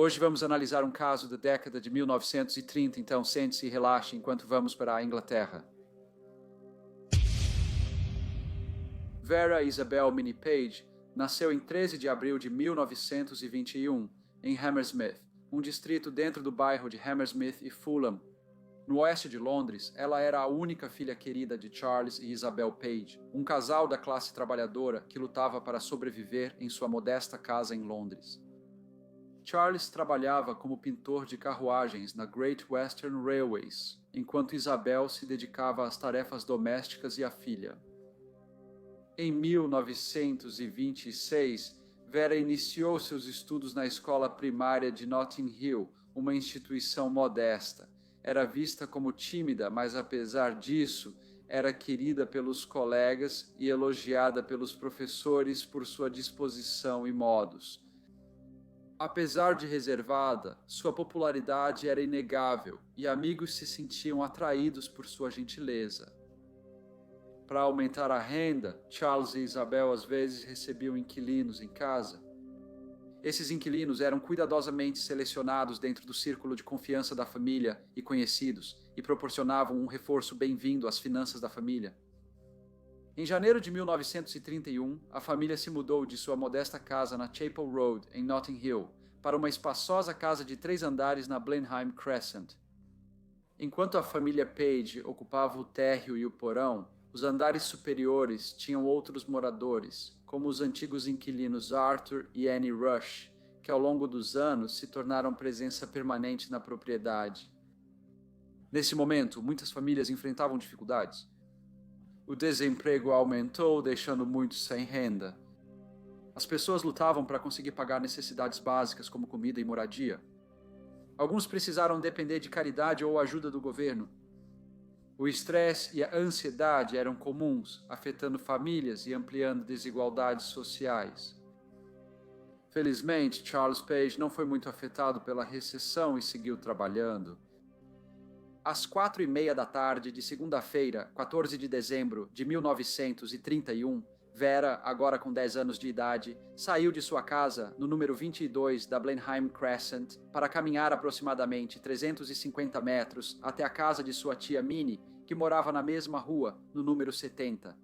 Hoje vamos analisar um caso da década de 1930, então sente-se e relaxe enquanto vamos para a Inglaterra. Vera Isabel Minnie Page nasceu em 13 de abril de 1921, em Hammersmith, um distrito dentro do bairro de Hammersmith e Fulham. No oeste de Londres, ela era a única filha querida de Charles e Isabel Page, um casal da classe trabalhadora que lutava para sobreviver em sua modesta casa em Londres. Charles trabalhava como pintor de carruagens na Great Western Railways, enquanto Isabel se dedicava às tarefas domésticas e à filha. Em 1926, Vera iniciou seus estudos na escola primária de Notting Hill, uma instituição modesta. Era vista como tímida, mas apesar disso, era querida pelos colegas e elogiada pelos professores por sua disposição e modos. Apesar de reservada, sua popularidade era inegável e amigos se sentiam atraídos por sua gentileza. Para aumentar a renda, Charles e Isabel às vezes recebiam inquilinos em casa. Esses inquilinos eram cuidadosamente selecionados dentro do círculo de confiança da família e conhecidos e proporcionavam um reforço bem-vindo às finanças da família. Em janeiro de 1931, a família se mudou de sua modesta casa na Chapel Road, em Notting Hill, para uma espaçosa casa de 3 andares na Blenheim Crescent. Enquanto a família Page ocupava o térreo e o porão, os andares superiores tinham outros moradores, como os antigos inquilinos Arthur e Annie Rush, que ao longo dos anos se tornaram presença permanente na propriedade. Nesse momento, muitas famílias enfrentavam dificuldades. O desemprego aumentou, deixando muitos sem renda. As pessoas lutavam para conseguir pagar necessidades básicas como comida e moradia. Alguns precisaram depender de caridade ou ajuda do governo. O estresse e a ansiedade eram comuns, afetando famílias e ampliando desigualdades sociais. Felizmente, Charles Page não foi muito afetado pela recessão e seguiu trabalhando. Às 4h30 da tarde de segunda-feira, 14 de dezembro de 1931, Vera, agora com 10 anos de idade, saiu de sua casa no número 22 da Blenheim Crescent para caminhar aproximadamente 350 metros até a casa de sua tia Minnie, que morava na mesma rua, no número 70.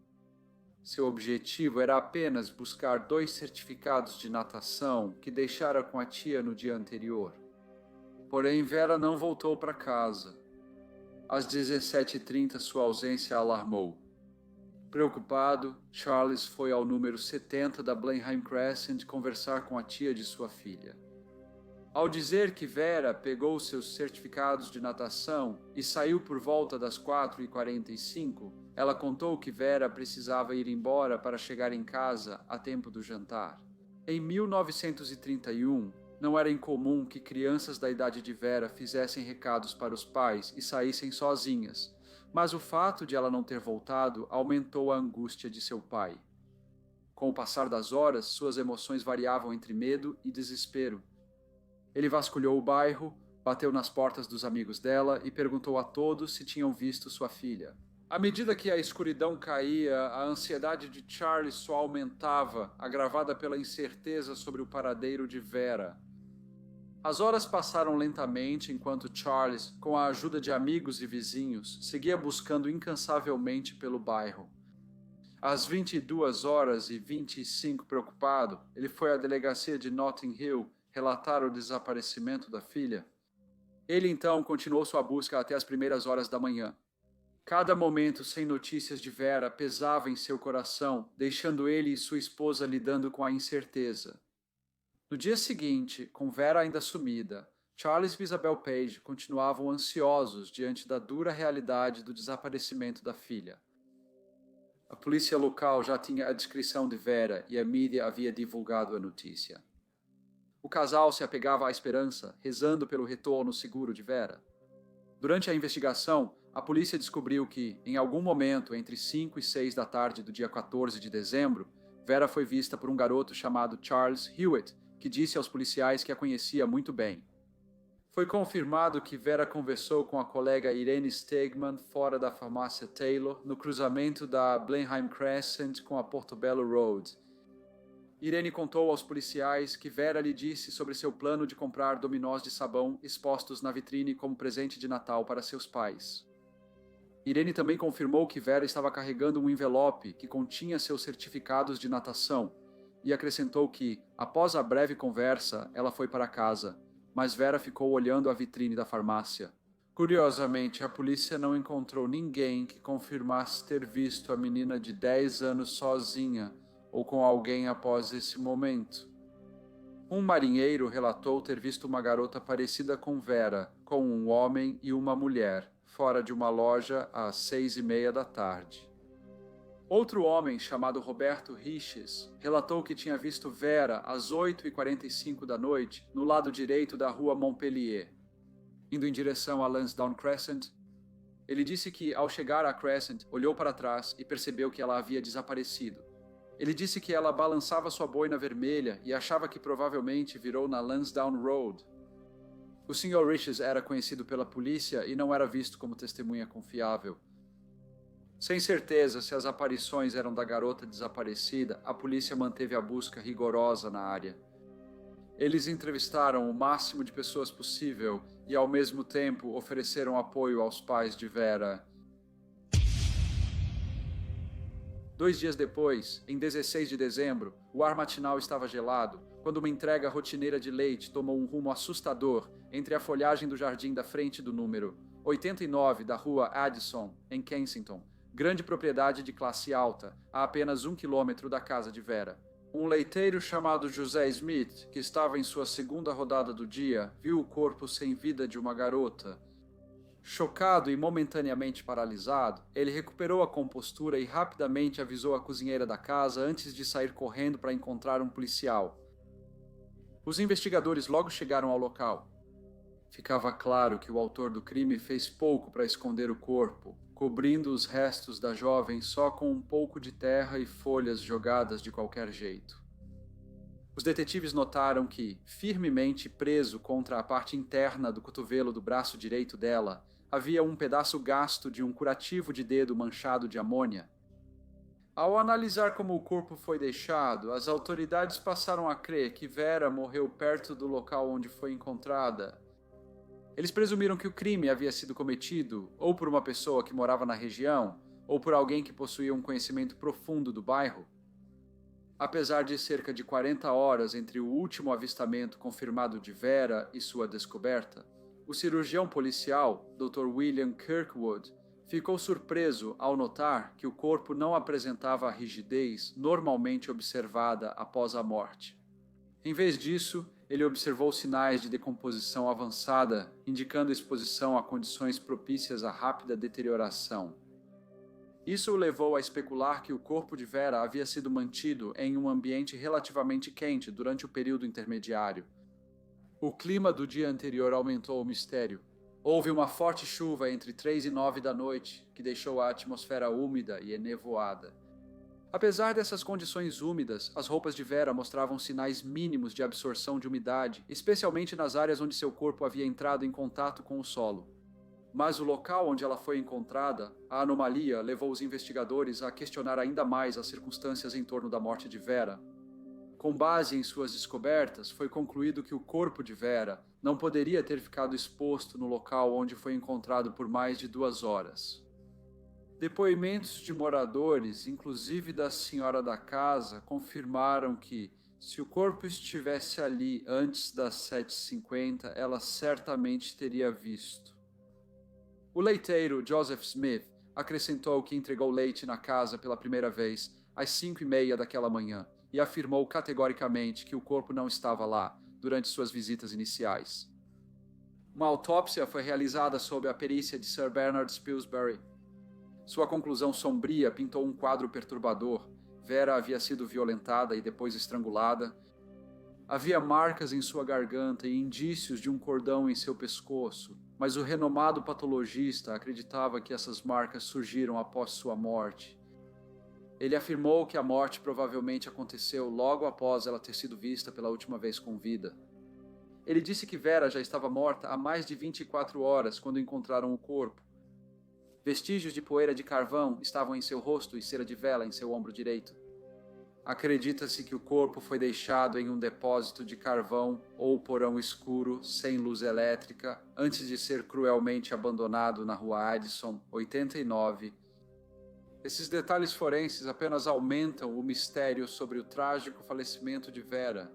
Seu objetivo era apenas buscar 2 certificados de natação que deixara com a tia no dia anterior. Porém, Vera não voltou para casa. Às 17h30, sua ausência alarmou. Preocupado, Charles foi ao número 70 da Blenheim Crescent conversar com a tia de sua filha. Ao dizer que Vera pegou seus certificados de natação e saiu por volta das 4h45, ela contou que Vera precisava ir embora para chegar em casa a tempo do jantar. Em 1931, não era incomum que crianças da idade de Vera fizessem recados para os pais e saíssem sozinhas, mas o fato de ela não ter voltado aumentou a angústia de seu pai. Com o passar das horas, suas emoções variavam entre medo e desespero. Ele vasculhou o bairro, bateu nas portas dos amigos dela e perguntou a todos se tinham visto sua filha. À medida que a escuridão caía, a ansiedade de Charles só aumentava, agravada pela incerteza sobre o paradeiro de Vera. As horas passaram lentamente enquanto Charles, com a ajuda de amigos e vizinhos, seguia buscando incansavelmente pelo bairro. Às 22h25, preocupado, ele foi à delegacia de Notting Hill relatar o desaparecimento da filha. Ele então continuou sua busca até as primeiras horas da manhã. Cada momento sem notícias de Vera pesava em seu coração, deixando ele e sua esposa lidando com a incerteza. No dia seguinte, com Vera ainda sumida, Charles e Isabel Page continuavam ansiosos diante da dura realidade do desaparecimento da filha. A polícia local já tinha a descrição de Vera e a mídia havia divulgado a notícia. O casal se apegava à esperança, rezando pelo retorno seguro de Vera. Durante a investigação, a polícia descobriu que, em algum momento entre 5 e 6 da tarde do dia 14 de dezembro, Vera foi vista por um garoto chamado Charles Hewitt, que disse aos policiais que a conhecia muito bem. Foi confirmado que Vera conversou com a colega Irene Stegman fora da farmácia Taylor, no cruzamento da Blenheim Crescent com a Portobello Road. Irene contou aos policiais que Vera lhe disse sobre seu plano de comprar dominós de sabão expostos na vitrine como presente de Natal para seus pais. Irene também confirmou que Vera estava carregando um envelope que continha seus certificados de natação e acrescentou que, após a breve conversa, ela foi para casa, mas Vera ficou olhando a vitrine da farmácia. Curiosamente, a polícia não encontrou ninguém que confirmasse ter visto a menina de 10 anos sozinha ou com alguém após esse momento. Um marinheiro relatou ter visto uma garota parecida com Vera, com um homem e uma mulher, fora de uma loja às 6:30 da tarde. Outro homem, chamado Roberto Riches, relatou que tinha visto Vera às 8:45 da noite, no lado direito da rua Montpellier, indo em direção a Lansdowne Crescent. Ele disse que, ao chegar a Crescent, olhou para trás e percebeu que ela havia desaparecido. Ele disse que ela balançava sua boina vermelha e achava que provavelmente virou na Lansdowne Road. O Sr. Riches era conhecido pela polícia e não era visto como testemunha confiável. Sem certeza se as aparições eram da garota desaparecida, a polícia manteve a busca rigorosa na área. Eles entrevistaram o máximo de pessoas possível e, ao mesmo tempo, ofereceram apoio aos pais de Vera. 2 dias depois, em 16 de dezembro, o ar matinal estava gelado, quando uma entrega rotineira de leite tomou um rumo assustador entre a folhagem do jardim da frente do número 89 da rua Addison, em Kensington, grande propriedade de classe alta, a apenas 1 quilômetro da casa de Vera. Um leiteiro chamado José Smith, que estava em sua segunda rodada do dia, viu o corpo sem vida de uma garota. Chocado e momentaneamente paralisado, ele recuperou a compostura e rapidamente avisou a cozinheira da casa antes de sair correndo para encontrar um policial. Os investigadores logo chegaram ao local. Ficava claro que o autor do crime fez pouco para esconder o corpo, cobrindo os restos da jovem só com um pouco de terra e folhas jogadas de qualquer jeito. Os detetives notaram que, firmemente preso contra a parte interna do cotovelo do braço direito dela, havia um pedaço gasto de um curativo de dedo manchado de amônia. Ao analisar como o corpo foi deixado, as autoridades passaram a crer que Vera morreu perto do local onde foi encontrada. Eles presumiram que o crime havia sido cometido ou por uma pessoa que morava na região, ou por alguém que possuía um conhecimento profundo do bairro. Apesar de cerca de 40 horas entre o último avistamento confirmado de Vera e sua descoberta, o cirurgião policial, Dr. William Kirkwood, ficou surpreso ao notar que o corpo não apresentava a rigidez normalmente observada após a morte. Em vez disso, ele observou sinais de decomposição avançada, indicando exposição a condições propícias à rápida deterioração. Isso o levou a especular que o corpo de Vera havia sido mantido em um ambiente relativamente quente durante o período intermediário. O clima do dia anterior aumentou o mistério. Houve uma forte chuva entre 3 e 9 da noite, que deixou a atmosfera úmida e enevoada. Apesar dessas condições úmidas, as roupas de Vera mostravam sinais mínimos de absorção de umidade, especialmente nas áreas onde seu corpo havia entrado em contato com o solo. Mas o local onde ela foi encontrada, a anomalia levou os investigadores a questionar ainda mais as circunstâncias em torno da morte de Vera. Com base em suas descobertas, foi concluído que o corpo de Vera não poderia ter ficado exposto no local onde foi encontrado por mais de 2 horas. Depoimentos de moradores, inclusive da senhora da casa, confirmaram que, se o corpo estivesse ali antes das 7h50, ela certamente teria visto. O leiteiro Joseph Smith acrescentou que entregou leite na casa pela primeira vez às 5:30 daquela manhã e afirmou categoricamente que o corpo não estava lá durante suas visitas iniciais. Uma autópsia foi realizada sob a perícia de Sir Bernard Pillsbury. Sua conclusão sombria pintou um quadro perturbador. Vera havia sido violentada e depois estrangulada. Havia marcas em sua garganta e indícios de um cordão em seu pescoço, mas o renomado patologista acreditava que essas marcas surgiram após sua morte. Ele afirmou que a morte provavelmente aconteceu logo após ela ter sido vista pela última vez com vida. Ele disse que Vera já estava morta há mais de 24 horas quando encontraram o corpo. Vestígios de poeira de carvão estavam em seu rosto e cera de vela em seu ombro direito. Acredita-se que o corpo foi deixado em um depósito de carvão ou porão escuro, sem luz elétrica, antes de ser cruelmente abandonado na rua Addison, 89. Esses detalhes forenses apenas aumentam o mistério sobre o trágico falecimento de Vera.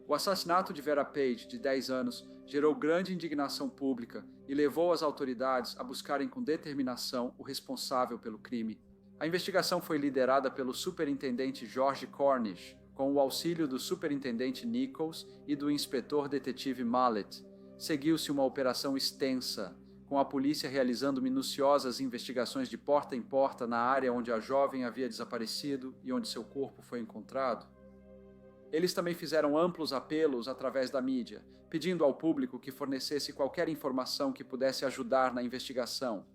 O assassinato de Vera Page, de 10 anos, gerou grande indignação pública e levou as autoridades a buscarem com determinação o responsável pelo crime. A investigação foi liderada pelo superintendente George Cornish, com o auxílio do superintendente Nichols e do inspetor detetive Mallet. Seguiu-se uma operação extensa, com a polícia realizando minuciosas investigações de porta em porta na área onde a jovem havia desaparecido e onde seu corpo foi encontrado. Eles também fizeram amplos apelos através da mídia, pedindo ao público que fornecesse qualquer informação que pudesse ajudar na investigação.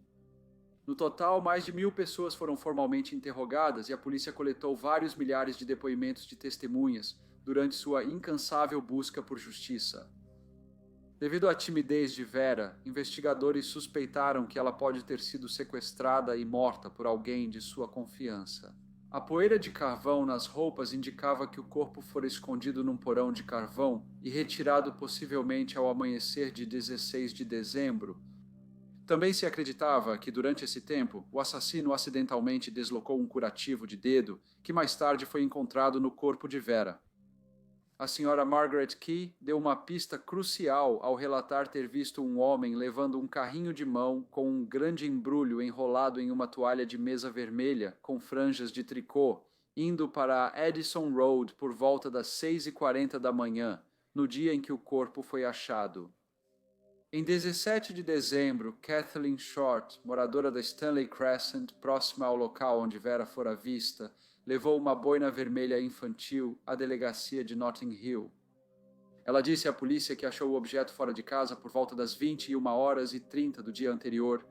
No total, mais de 1.000 pessoas foram formalmente interrogadas e a polícia coletou vários milhares de depoimentos de testemunhas durante sua incansável busca por justiça. Devido à timidez de Vera, investigadores suspeitaram que ela pode ter sido sequestrada e morta por alguém de sua confiança. A poeira de carvão nas roupas indicava que o corpo fora escondido num porão de carvão e retirado possivelmente ao amanhecer de 16 de dezembro. Também se acreditava que, durante esse tempo, o assassino acidentalmente deslocou um curativo de dedo que mais tarde foi encontrado no corpo de Vera. A senhora Margaret Key deu uma pista crucial ao relatar ter visto um homem levando um carrinho de mão com um grande embrulho enrolado em uma toalha de mesa vermelha com franjas de tricô, indo para a Addison Road por volta das 6h40 da manhã, no dia em que o corpo foi achado. Em 17 de dezembro, Kathleen Short, moradora da Stanley Crescent, próxima ao local onde Vera fora vista, levou uma boina vermelha infantil à delegacia de Notting Hill. Ela disse à polícia que achou o objeto fora de casa por volta das 21h30 do dia anterior.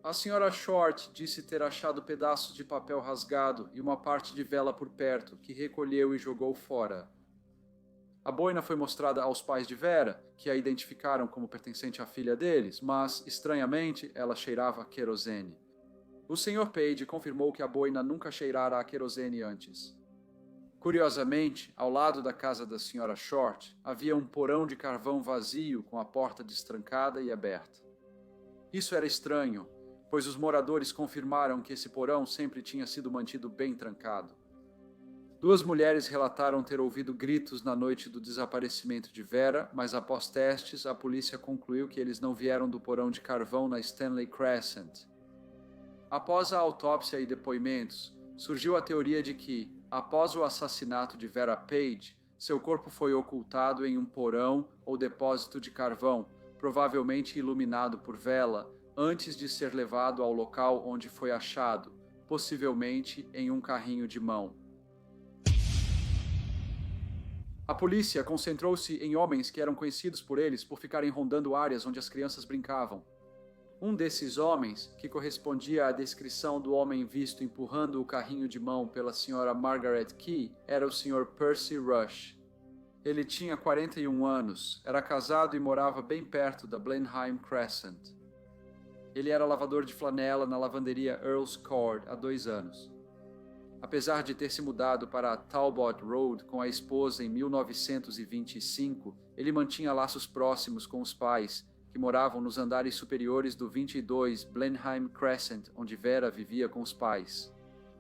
A senhora Short disse ter achado pedaços de papel rasgado e uma parte de vela por perto, que recolheu e jogou fora. A boina foi mostrada aos pais de Vera, que a identificaram como pertencente à filha deles, mas, estranhamente, ela cheirava a querosene. O Sr. Page confirmou que a boina nunca cheirara a querosene antes. Curiosamente, ao lado da casa da Sra. Short, havia um porão de carvão vazio com a porta destrancada e aberta. Isso era estranho, pois os moradores confirmaram que esse porão sempre tinha sido mantido bem trancado. 2 mulheres relataram ter ouvido gritos na noite do desaparecimento de Vera, mas após testes, a polícia concluiu que eles não vieram do porão de carvão na Stanley Crescent. Após a autópsia e depoimentos, surgiu a teoria de que, após o assassinato de Vera Page, seu corpo foi ocultado em um porão ou depósito de carvão, provavelmente iluminado por vela, antes de ser levado ao local onde foi achado, possivelmente em um carrinho de mão. A polícia concentrou-se em homens que eram conhecidos por eles por ficarem rondando áreas onde as crianças brincavam. Um desses homens, que correspondia à descrição do homem visto empurrando o carrinho de mão pela senhora Margaret Key, era o Sr. Percy Rush. Ele tinha 41 anos, era casado e morava bem perto da Blenheim Crescent. Ele era lavador de flanela na lavanderia Earl's Court há 2 anos. Apesar de ter se mudado para a Talbot Road com a esposa em 1925, ele mantinha laços próximos com os pais, que moravam nos andares superiores do 22 Blenheim Crescent, onde Vera vivia com os pais.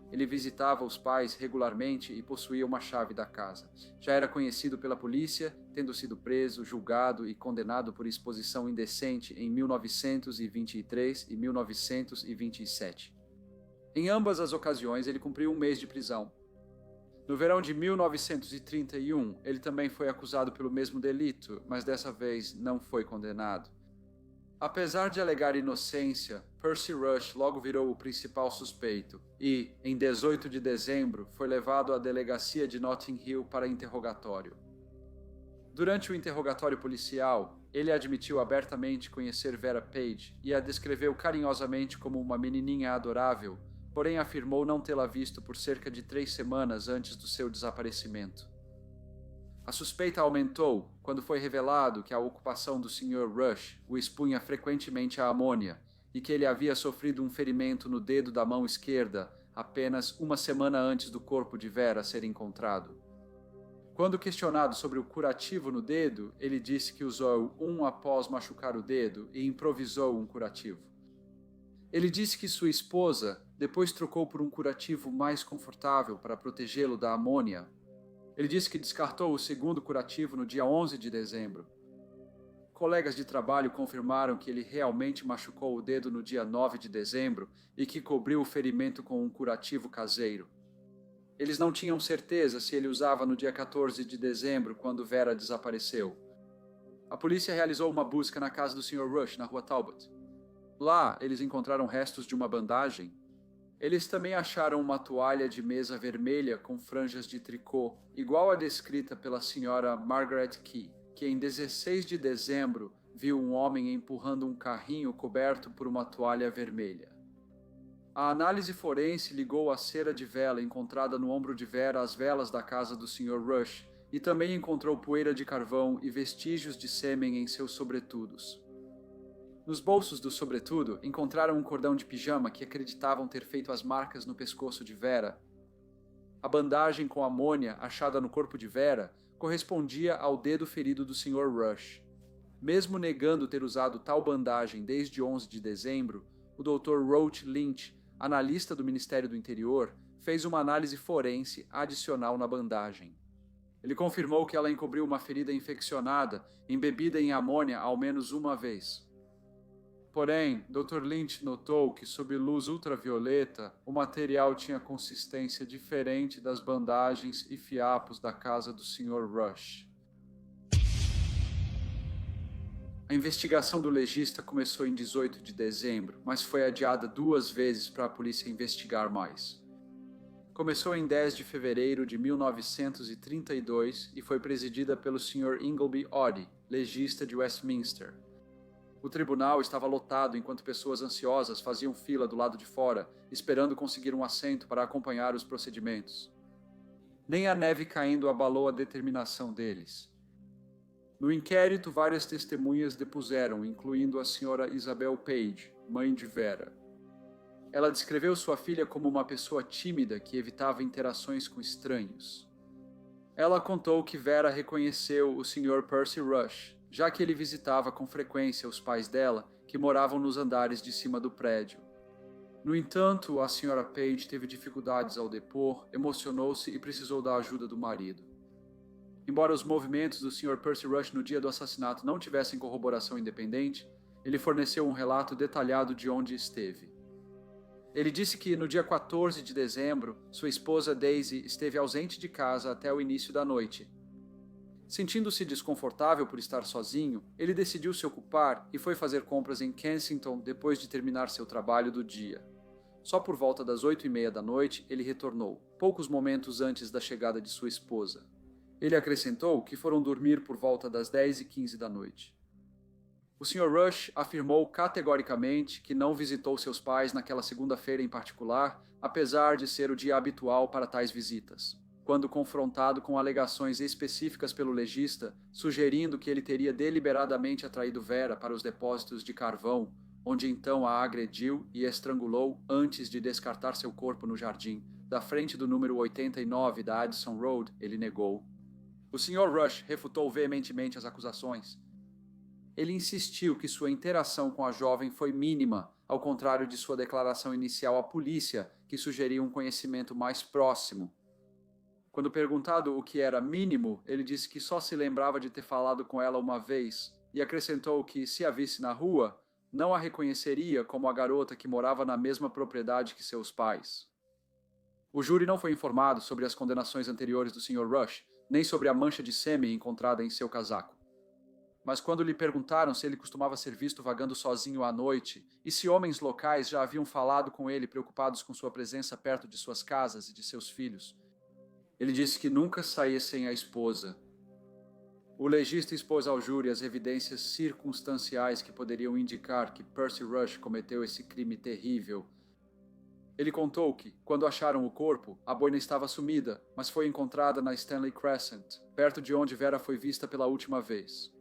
Ele visitava os pais regularmente e possuía uma chave da casa. Já era conhecido pela polícia, tendo sido preso, julgado e condenado por exposição indecente em 1923 e 1927. Em ambas as ocasiões, ele cumpriu 1 mês de prisão. No verão de 1931, ele também foi acusado pelo mesmo delito, mas dessa vez não foi condenado. Apesar de alegar inocência, Percy Rush logo virou o principal suspeito e, em 18 de dezembro, foi levado à delegacia de Notting Hill para interrogatório. Durante o interrogatório policial, ele admitiu abertamente conhecer Vera Page e a descreveu carinhosamente como uma menininha adorável, porém afirmou não tê-la visto por cerca de 3 semanas antes do seu desaparecimento. A suspeita aumentou quando foi revelado que a ocupação do Sr. Rush o expunha frequentemente à amônia e que ele havia sofrido um ferimento no dedo da mão esquerda apenas uma semana antes do corpo de Vera ser encontrado. Quando questionado sobre o curativo no dedo, ele disse que usou um após machucar o dedo e improvisou um curativo. Ele disse que sua esposa depois trocou por um curativo mais confortável para protegê-lo da amônia. Ele disse que descartou o segundo curativo no dia 11 de dezembro. Colegas de trabalho confirmaram que ele realmente machucou o dedo no dia 9 de dezembro e que cobriu o ferimento com um curativo caseiro. Eles não tinham certeza se ele usava no dia 14 de dezembro, quando Vera desapareceu. A polícia realizou uma busca na casa do Sr. Rush, na rua Talbot. Lá, eles encontraram restos de uma bandagem. Eles também acharam uma toalha de mesa vermelha com franjas de tricô, igual a descrita pela Sra. Margaret Key, que em 16 de dezembro viu um homem empurrando um carrinho coberto por uma toalha vermelha. A análise forense ligou a cera de vela encontrada no ombro de Vera às velas da casa do Sr. Rush e também encontrou poeira de carvão e vestígios de sêmen em seus sobretudos. Nos bolsos do sobretudo, encontraram um cordão de pijama que acreditavam ter feito as marcas no pescoço de Vera. A bandagem com amônia achada no corpo de Vera correspondia ao dedo ferido do Sr. Rush. Mesmo negando ter usado tal bandagem desde 11 de dezembro, o Dr. Roach Lynch, analista do Ministério do Interior, fez uma análise forense adicional na bandagem. Ele confirmou que ela encobriu uma ferida infeccionada, embebida em amônia ao menos uma vez. Porém, Dr. Lynch notou que, sob luz ultravioleta, o material tinha consistência diferente das bandagens e fiapos da casa do Sr. Rush. A investigação do legista começou em 18 de dezembro, mas foi adiada 2 vezes para a polícia investigar mais. Começou em 10 de fevereiro de 1932 e foi presidida pelo Sr. Ingleby Oddie, legista de Westminster. O tribunal estava lotado enquanto pessoas ansiosas faziam fila do lado de fora, esperando conseguir um assento para acompanhar os procedimentos. Nem a neve caindo abalou a determinação deles. No inquérito, várias testemunhas depuseram, incluindo a Sra. Isabel Page, mãe de Vera. Ela descreveu sua filha como uma pessoa tímida que evitava interações com estranhos. Ela contou que Vera reconheceu o Sr. Percy Rush, já que ele visitava com frequência os pais dela, que moravam nos andares de cima do prédio. No entanto, a Sra. Page teve dificuldades ao depor, emocionou-se e precisou da ajuda do marido. Embora os movimentos do Sr. Percy Rush no dia do assassinato não tivessem corroboração independente, ele forneceu um relato detalhado de onde esteve. Ele disse que, no dia 14 de dezembro, sua esposa Daisy esteve ausente de casa até o início da noite. Sentindo-se desconfortável por estar sozinho, ele decidiu se ocupar e foi fazer compras em Kensington depois de terminar seu trabalho do dia. Só por volta das 8h30 da noite, ele retornou, poucos momentos antes da chegada de sua esposa. Ele acrescentou que foram dormir por volta das 10h15 da noite. O Sr. Rush afirmou categoricamente que não visitou seus pais naquela segunda-feira em particular, apesar de ser o dia habitual para tais visitas. Quando confrontado com alegações específicas pelo legista, sugerindo que ele teria deliberadamente atraído Vera para os depósitos de carvão, onde então a agrediu e estrangulou antes de descartar seu corpo no jardim, da frente do número 89 da Addison Road, ele negou. O Sr. Rush refutou veementemente as acusações. Ele insistiu que sua interação com a jovem foi mínima, ao contrário de sua declaração inicial à polícia, que sugeria um conhecimento mais próximo. Quando perguntado o que era mínimo, ele disse que só se lembrava de ter falado com ela uma vez, e acrescentou que, se a visse na rua, não a reconheceria como a garota que morava na mesma propriedade que seus pais. O júri não foi informado sobre as condenações anteriores do Sr. Rush, nem sobre a mancha de sêmen encontrada em seu casaco. Mas quando lhe perguntaram se ele costumava ser visto vagando sozinho à noite e se homens locais já haviam falado com ele preocupados com sua presença perto de suas casas e de seus filhos, ele disse que nunca saía sem a esposa. O legista expôs ao júri as evidências circunstanciais que poderiam indicar que Percy Rush cometeu esse crime terrível. Ele contou que, quando acharam o corpo, a boina estava sumida, mas foi encontrada na Stanley Crescent, perto de onde Vera foi vista pela última vez.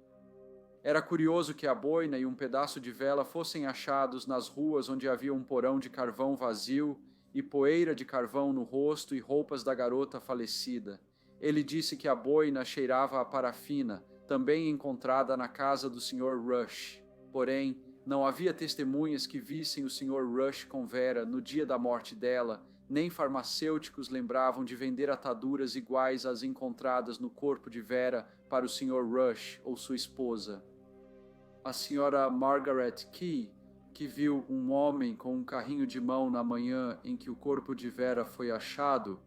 Era curioso que a boina e um pedaço de vela fossem achados nas ruas onde havia um porão de carvão vazio e poeira de carvão no rosto e roupas da garota falecida. Ele disse que a boina cheirava a parafina, também encontrada na casa do Sr. Rush. Porém, não havia testemunhas que vissem o Sr. Rush com Vera no dia da morte dela, nem farmacêuticos lembravam de vender ataduras iguais às encontradas no corpo de Vera para o Sr. Rush ou sua esposa. A Sra. Margaret Key, que viu um homem com um carrinho de mão na manhã em que o corpo de Vera foi achado,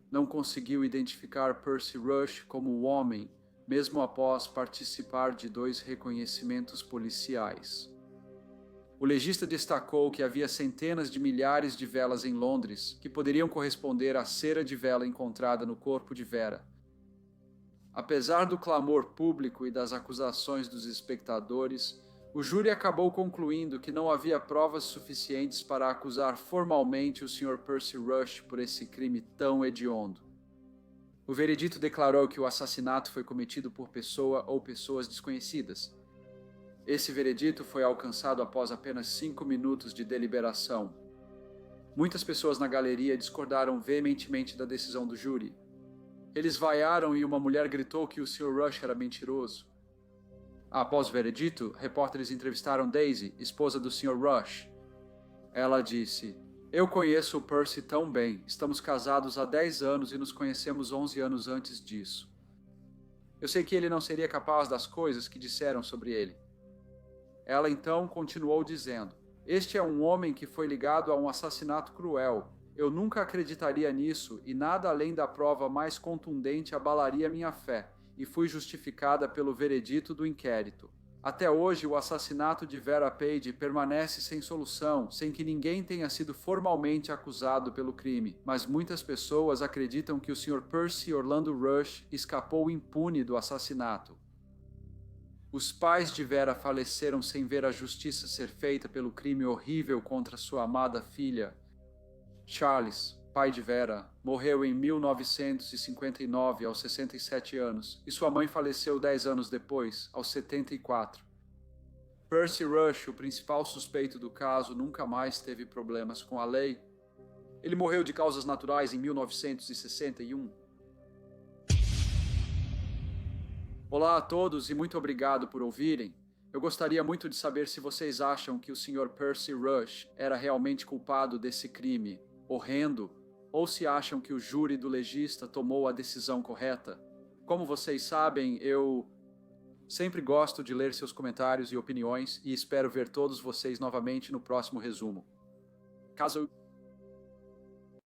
não conseguiu identificar Percy Rush como o homem, mesmo após participar de 2 reconhecimentos policiais. O legista destacou que havia centenas de milhares de velas em Londres que poderiam corresponder à cera de vela encontrada no corpo de Vera. Apesar do clamor público e das acusações dos espectadores, o júri acabou concluindo que não havia provas suficientes para acusar formalmente o Sr. Percy Rush por esse crime tão hediondo. O veredito declarou que o assassinato foi cometido por pessoa ou pessoas desconhecidas. Esse veredito foi alcançado após apenas 5 minutos de deliberação. Muitas pessoas na galeria discordaram veementemente da decisão do júri. Eles vaiaram e uma mulher gritou que o Sr. Rush era mentiroso. Após o veredito, repórteres entrevistaram Daisy, esposa do Sr. Rush. Ela disse: "Eu conheço o Percy tão bem. Estamos casados há 10 anos e nos conhecemos 11 anos antes disso. Eu sei que ele não seria capaz das coisas que disseram sobre ele." Ela então continuou dizendo: "Este é um homem que foi ligado a um assassinato cruel. Eu nunca acreditaria nisso e nada além da prova mais contundente abalaria minha fé, e fui justificada pelo veredito do inquérito. Até hoje, o assassinato de Vera Page permanece sem solução, sem que ninguém tenha sido formalmente acusado pelo crime, mas muitas pessoas acreditam que o Sr. Percy Orlando Rush escapou impune do assassinato. Os pais de Vera faleceram sem ver a justiça ser feita pelo crime horrível contra sua amada filha. Charles, pai de Vera, morreu em 1959 aos 67 anos e sua mãe faleceu 10 anos depois, aos 74. Percy Rush, o principal suspeito do caso, nunca mais teve problemas com a lei. Ele morreu de causas naturais em 1961. Olá a todos e muito obrigado por ouvirem. Eu gostaria muito de saber se vocês acham que o Sr. Percy Rush era realmente culpado desse crime horrendo, ou se acham que o júri do legista tomou a decisão correta. Como vocês sabem, eu sempre gosto de ler seus comentários e opiniões e espero ver todos vocês novamente no próximo resumo. Caso